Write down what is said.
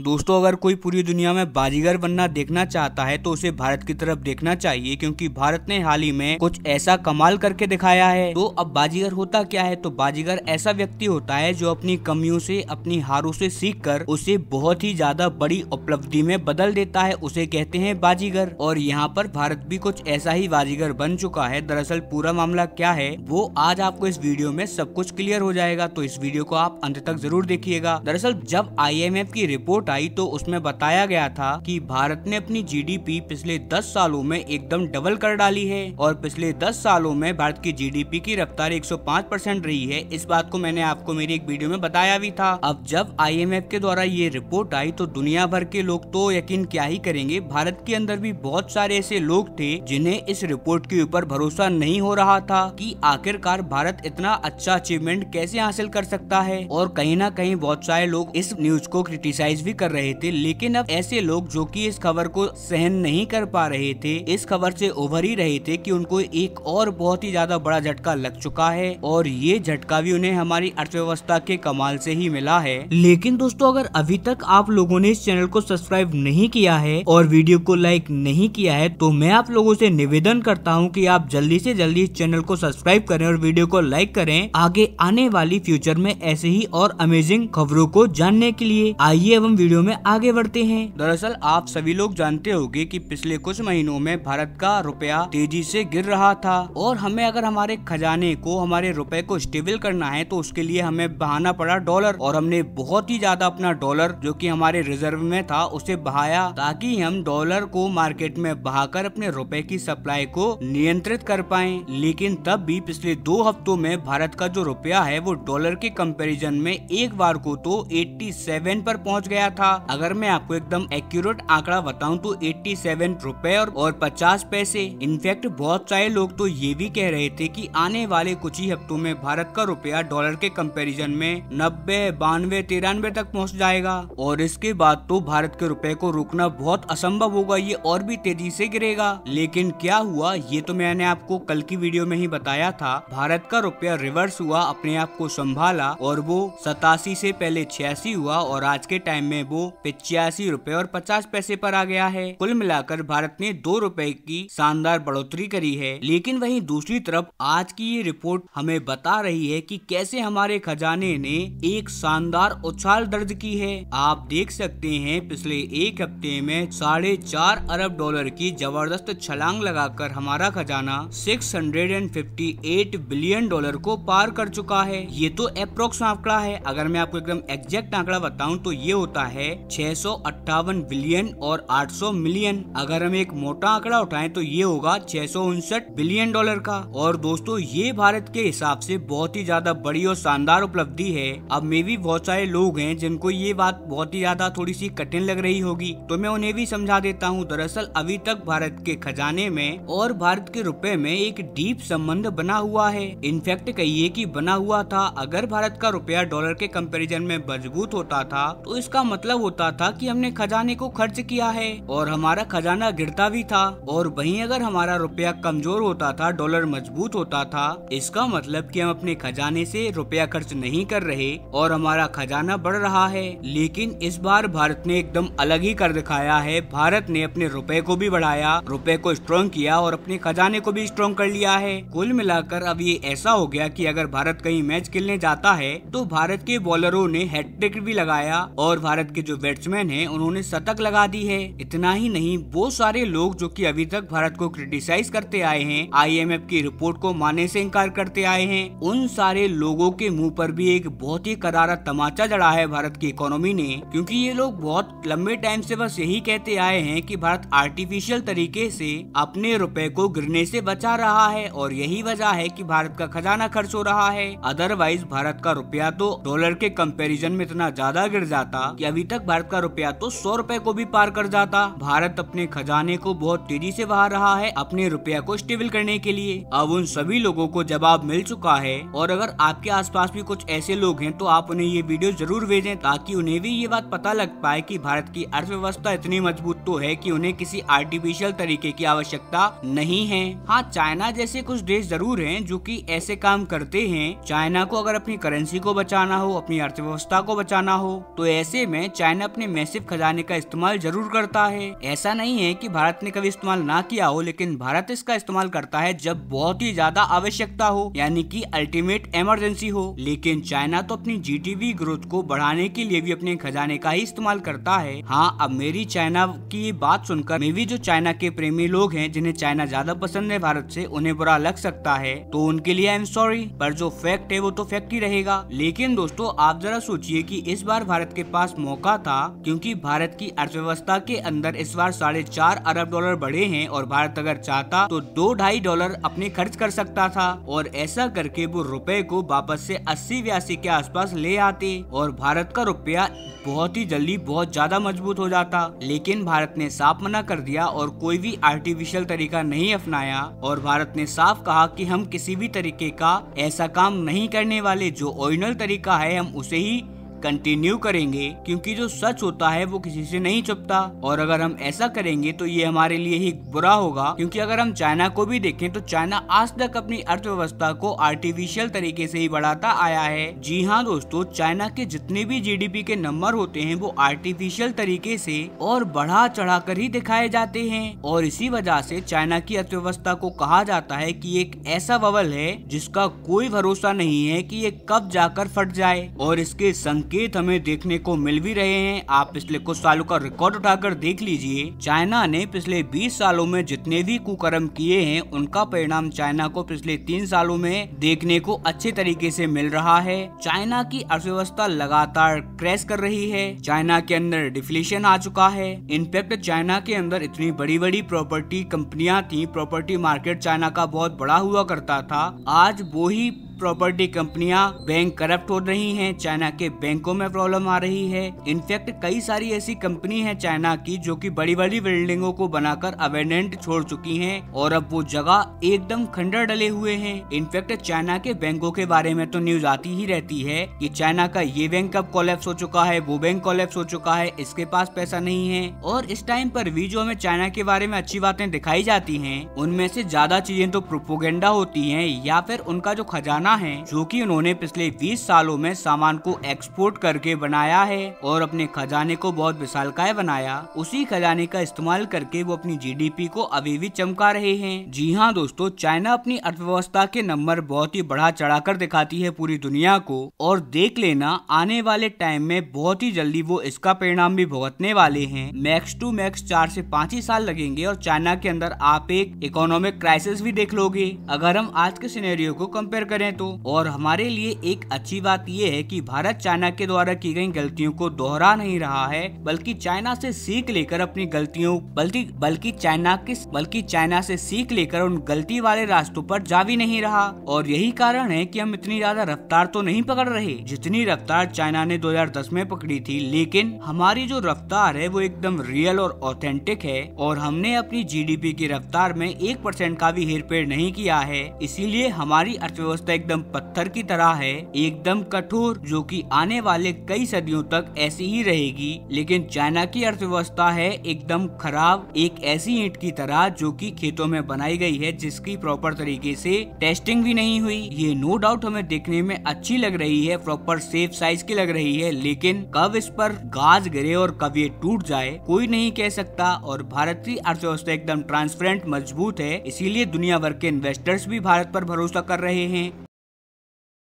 दोस्तों, अगर कोई पूरी दुनिया में बाजीगर बनना देखना चाहता है तो उसे भारत की तरफ देखना चाहिए, क्योंकि भारत ने हाल ही में कुछ ऐसा कमाल करके दिखाया है। तो अब बाजीगर होता क्या है? तो बाजीगर ऐसा व्यक्ति होता है जो अपनी कमियों से, अपनी हारों से सीखकर उसे बहुत ही ज्यादा बड़ी उपलब्धि में बदल देता है, उसे कहते हैं बाजीगर। और यहाँ पर भारत भी कुछ ऐसा ही बाजीगर बन चुका है। दरअसल पूरा मामला क्या है वो आज आपको इस वीडियो में सब कुछ क्लियर हो जाएगा, तो इस वीडियो को आप अंत तक जरूर देखिएगा। दरअसल जब IMF की रिपोर्ट आई तो उसमें बताया गया था कि भारत ने अपनी GDP पिछले 10 सालों में एकदम डबल कर डाली है और पिछले 10 सालों में भारत की GDP की रफ्तार 105% रही है। इस बात को मैंने आपको मेरी एक वीडियो में बताया भी था। अब जब IMF के द्वारा ये रिपोर्ट आई तो दुनिया भर के लोग तो यकीन क्या ही करेंगे, भारत के अंदर भी बहुत सारे ऐसे लोग थे जिन्हें इस रिपोर्ट के ऊपर भरोसा नहीं हो रहा था कि आखिरकार भारत इतना अच्छा अचीवमेंट कैसे हासिल कर सकता है। और कहीं ना कहीं बहुत सारे लोग इस न्यूज को क्रिटिसाइज भी कर रहे थे। लेकिन अब ऐसे लोग जो कि इस खबर को सहन नहीं कर पा रहे थे, इस खबर से उभर ही रहे थे कि उनको एक और बहुत ही ज्यादा बड़ा झटका लग चुका है और ये झटका भी उन्हें हमारी अर्थव्यवस्था के कमाल से ही मिला है। लेकिन दोस्तों, अगर अभी तक आप लोगों ने इस चैनल को सब्सक्राइब नहीं किया है और वीडियो को लाइक नहीं किया है तो मैं आप लोगों से निवेदन करता हूँ कि आप जल्दी से जल्दी इस चैनल को सब्सक्राइब करें और वीडियो को लाइक करें, आगे आने वाली फ्यूचर में ऐसे ही और अमेजिंग खबरों को जानने के लिए। आइए अब हम वीडियो में आगे बढ़ते हैं। दरअसल आप सभी लोग जानते होंगे कि पिछले कुछ महीनों में भारत का रुपया तेजी से गिर रहा था और हमें अगर हमारे खजाने को, हमारे रुपए को स्टेबल करना है तो उसके लिए हमें बहाना पड़ा डॉलर। और हमने बहुत ही ज्यादा अपना डॉलर जो कि हमारे रिजर्व में था उसे बहाया ताकि हम डॉलर को मार्केट में बहाकर अपने रुपए की सप्लाई को नियंत्रित कर पाएं। लेकिन तब भी पिछले 2 हफ्तों में भारत का जो रुपया है वो डॉलर के कंपैरिजन में एक बार को तो 87 पर पहुंच गया था। अगर मैं आपको एकदम एक्यूरेट आंकड़ा बताऊं तो 87 रुपए और 50 पैसे। इनफैक्ट बहुत सारे लोग तो ये भी कह रहे थे कि आने वाले कुछ ही हफ्तों में भारत का रुपया डॉलर के कंपैरिजन में 90, 92, 93 तक पहुंच जाएगा और इसके बाद तो भारत के रुपए को रोकना बहुत असंभव होगा, ये और भी तेजी से गिरेगा। लेकिन क्या हुआ ये तो मैंने आपको कल की वीडियो में ही बताया था। भारत का रुपया रिवर्स हुआ, अपने आप को संभाला और वो 87 से पहले 86 हुआ और आज के टाइम में वो 85 रुपए और 50 पैसे पर आ गया है। कुल मिलाकर भारत ने 2 रुपए की शानदार बढ़ोतरी करी है। लेकिन वहीं दूसरी तरफ आज की ये रिपोर्ट हमें बता रही है कि कैसे हमारे खजाने ने एक शानदार उछाल दर्ज की है। आप देख सकते हैं पिछले एक हफ्ते में 4.5 अरब डॉलर की जबरदस्त छलांग लगाकर हमारा खजाना 658 बिलियन डॉलर को पार कर चुका है। ये तो अप्रोक्स आंकड़ा है। अगर मैं आपको एकदम एग्जैक्ट आंकड़ा बताऊं तो ये होता है 658 बिलियन और 800 मिलियन। अगर हम एक मोटा आंकड़ा उठाएं तो ये होगा 659 बिलियन डॉलर का। और दोस्तों, ये भारत के हिसाब से बहुत ही ज्यादा बड़ी और शानदार उपलब्धि है। अब में भी बहुत सारे लोग हैं जिनको ये बात बहुत ही ज्यादा थोड़ी सी कठिन लग रही होगी, तो मैं उन्हें भी समझा देता हूँ। दरअसल अभी तक भारत के खजाने में और भारत के रुपए में एक डीप संबंध बना हुआ है। इनफैक्ट कहिए कि बना हुआ था। अगर भारत का रुपया डॉलर के कंपैरिजन में मजबूत होता था तो इसका मतलब होता था कि हमने खजाने को खर्च किया है और हमारा खजाना गिरता भी था। और वहीं अगर हमारा रुपया कमजोर होता था, डॉलर मजबूत होता था, इसका मतलब कि हम अपने खजाने से रुपया खर्च नहीं कर रहे और हमारा खजाना बढ़ रहा है। लेकिन इस बार भारत ने एकदम अलग ही कर दिखाया है। भारत ने अपने रुपए को भी बढ़ाया, रुपए को स्ट्रॉन्ग किया और अपने खजाने को भी स्ट्रॉन्ग कर लिया है। कुल मिलाकर अब ये ऐसा हो गया कि अगर भारत कहीं मैच खेलने जाता है तो भारत के बॉलरों ने हैट्रिक भी लगाया और भारत के जो बैट्समैन हैं उन्होंने शतक लगा दी है। इतना ही नहीं, वो सारे लोग जो कि अभी तक भारत को क्रिटिसाइज करते आए हैं, IMF की रिपोर्ट को मानने से इनकार करते आए हैं, उन सारे लोगों के मुंह पर भी एक बहुत ही करारा तमाचा जड़ा है भारत की इकोनॉमी ने। क्योंकि ये लोग बहुत लंबे टाइम से बस यही कहते आए हैं कि भारत आर्टिफिशियल तरीके से अपने रुपए को गिरने से बचा रहा है और यही वजह है कि भारत का खजाना खर्च हो रहा है। अदरवाइज भारत का रुपया तो डॉलर के कंपैरिजन में इतना ज्यादा गिर जाता कि अभी तक भारत का रुपया तो 100 रुपए को भी पार कर जाता। भारत अपने खजाने को बहुत तेजी से बहा रहा है अपने रुपया को स्टेबल करने के लिए। अब उन सभी लोगों को जवाब मिल चुका है और अगर आपके आसपास भी कुछ ऐसे लोग हैं तो आप उन्हें ये वीडियो जरूर भेजें ताकि उन्हें भी ये बात पता लग पाए कि भारत की अर्थव्यवस्था इतनी मजबूत तो है कि उन्हें किसी आर्टिफिशियल तरीके की आवश्यकता नहीं है। हाँ, चाइना जैसे कुछ देश जरूर हैं जो कि ऐसे काम करते हैं। चाइना को अगर अपनी करेंसी को बचाना हो, अपनी अर्थव्यवस्था को बचाना हो तो ऐसे में चाइना अपने मैसिव खजाने का इस्तेमाल जरूर करता है। ऐसा नहीं है कि भारत ने कभी इस्तेमाल ना किया हो, लेकिन भारत इसका इस्तेमाल करता है जब बहुत ही ज्यादा आवश्यकता हो, यानी कि अल्टीमेट इमरजेंसी हो। लेकिन चाइना तो अपनी जीडीपी ग्रोथ को बढ़ाने के लिए भी अपने खजाने का ही इस्तेमाल करता है। हाँ, अब मेरी चाइना की ये बात सुनकर मे भी जो चाइना के प्रेमी लोग हैं, जिन्हें चाइना ज्यादा पसंद है भारत से, उन्हें बुरा लग सकता है, तो उनके लिए आई एम सॉरी, पर जो फैक्ट है वो तो फैक्ट ही रहेगा। लेकिन दोस्तों, आप जरा सोचिए कि इस बार भारत के पास मौका था, क्योंकि भारत की अर्थव्यवस्था के अंदर इस बार $4.5 अरब बढ़े हैं और भारत अगर चाहता तो $2-2.5 अपने खर्च कर सकता था, और ऐसा करके वो रुपए को वापस से 80-82 के आसपास ले आते और भारत का रुपया बहुत ही जल्दी बहुत ज्यादा मजबूत हो जाता। लेकिन भारत ने साफ मना कर दिया और कोई भी आर्टिफिशियल तरीका नहीं अपनाया, और भारत ने साफ कहा कि हम किसी भी तरीके का ऐसा काम नहीं करने वाले, जो ओरिजिनल तरीका है हम उसे ही कंटिन्यू करेंगे, क्योंकि जो सच होता है वो किसी से नहीं छुपता। और अगर हम ऐसा करेंगे तो ये हमारे लिए ही बुरा होगा, क्योंकि अगर हम चाइना को भी देखें तो चाइना आज तक अपनी अर्थव्यवस्था को आर्टिफिशियल तरीके से ही बढ़ाता आया है। जी हाँ दोस्तों, चाइना के जितने भी जीडीपी के नंबर होते हैं वो आर्टिफिशियल तरीके से और बढ़ा चढ़ा कर ही दिखाए जाते हैं, और इसी वजह से चाइना की अर्थव्यवस्था को कहा जाता है कि एक ऐसा बबल है जिसका कोई भरोसा नहीं है कि ये कब जाकर फट जाए। और इसके संकेत हमें देखने को मिल भी रहे हैं। आप पिछले कुछ सालों का रिकॉर्ड उठाकर देख लीजिए, चाइना ने पिछले 20 सालों में जितने भी कुकर्म किए हैं उनका परिणाम चाइना को पिछले 3 सालों में देखने को अच्छे तरीके से मिल रहा है। चाइना की अर्थव्यवस्था लगातार क्रैश कर रही है, चाइना के अंदर डिफ्लेशन आ चुका है। इनफैक्ट चाइना के अंदर इतनी बड़ी बड़ी प्रॉपर्टी कंपनियां थी, प्रॉपर्टी मार्केट चाइना का बहुत बड़ा हुआ करता था, आज वो ही प्रॉपर्टी कंपनियां बैंक करप्ट हो रही हैं, चाइना के बैंकों में प्रॉब्लम आ रही है। इनफैक्ट कई सारी ऐसी कंपनी है चाइना की जो कि बड़ी बड़ी बिल्डिंगों को बनाकर अबेंडेंट छोड़ चुकी हैं और अब वो जगह एकदम खंडर डले हुए हैं। इनफैक्ट चाइना के बैंकों के बारे में तो न्यूज आती ही रहती है कि चाइना का ये बैंक अब कोलैप्स हो चुका है, वो बैंक कोलैप्स हो चुका है, इसके पास पैसा नहीं है। और इस टाइम पर भी जो हमें चाइना के बारे में अच्छी बातें दिखाई जाती हैं, उनमें से ज्यादा चीजें तो प्रोपोगेंडा होती हैं या फिर उनका जो खजाना है, जो कि उन्होंने पिछले 20 सालों में सामान को एक्सपोर्ट करके बनाया है और अपने खजाने को बहुत विशालकाय बनाया, उसी खजाने का इस्तेमाल करके वो अपनी जीडीपी को अभी भी चमका रहे हैं। जी हाँ दोस्तों, चाइना अपनी अर्थव्यवस्था के नंबर बहुत ही बढ़ा चढ़ाकर दिखाती है पूरी दुनिया को, और देख लेना आने वाले टाइम में बहुत ही जल्दी वो इसका परिणाम भी भुगतने वाले हैं। मैक्स टू मैक्स 4 से 5 ही साल लगेंगे और चाइना के अंदर आप एक इकोनॉमिक क्राइसिस भी देख लोगे, अगर हम आज के सिनेरियो को कंपेयर करें तो। और हमारे लिए एक अच्छी बात यह है कि भारत चाइना के द्वारा की गई गलतियों को दोहरा नहीं रहा है, बल्कि चाइना से सीख लेकर अपनी गलतियों बल्कि चाइना से सीख लेकर उन गलती वाले रास्तों पर जा भी नहीं रहा। और यही कारण है कि हम इतनी ज्यादा रफ्तार तो नहीं पकड़ रहे जितनी रफ्तार चाइना ने 2010 में पकड़ी थी, लेकिन हमारी जो रफ्तार है वो एकदम रियल और ऑथेंटिक है और हमने अपनी जीडीपी की रफ्तार में 1% का भी हेरफेर नहीं किया है। इसीलिए हमारी अर्थव्यवस्था एकदम पत्थर की तरह है, एकदम कठोर, जो कि आने वाले कई सदियों तक ऐसी ही रहेगी। लेकिन चाइना की अर्थव्यवस्था है एकदम खराब, एक ऐसी ईंट की तरह जो कि खेतों में बनाई गई है, जिसकी प्रॉपर तरीके से टेस्टिंग भी नहीं हुई। ये नो डाउट हमें देखने में अच्छी लग रही है, प्रॉपर सेफ साइज की लग रही है, लेकिन कब इस पर गाज गिरे और कब ये टूट जाए कोई नहीं कह सकता। और भारत की अर्थव्यवस्था एकदम ट्रांसपेरेंट मजबूत है, इसीलिए दुनिया भर के इन्वेस्टर्स भी भारत पर भरोसा कर रहे हैं।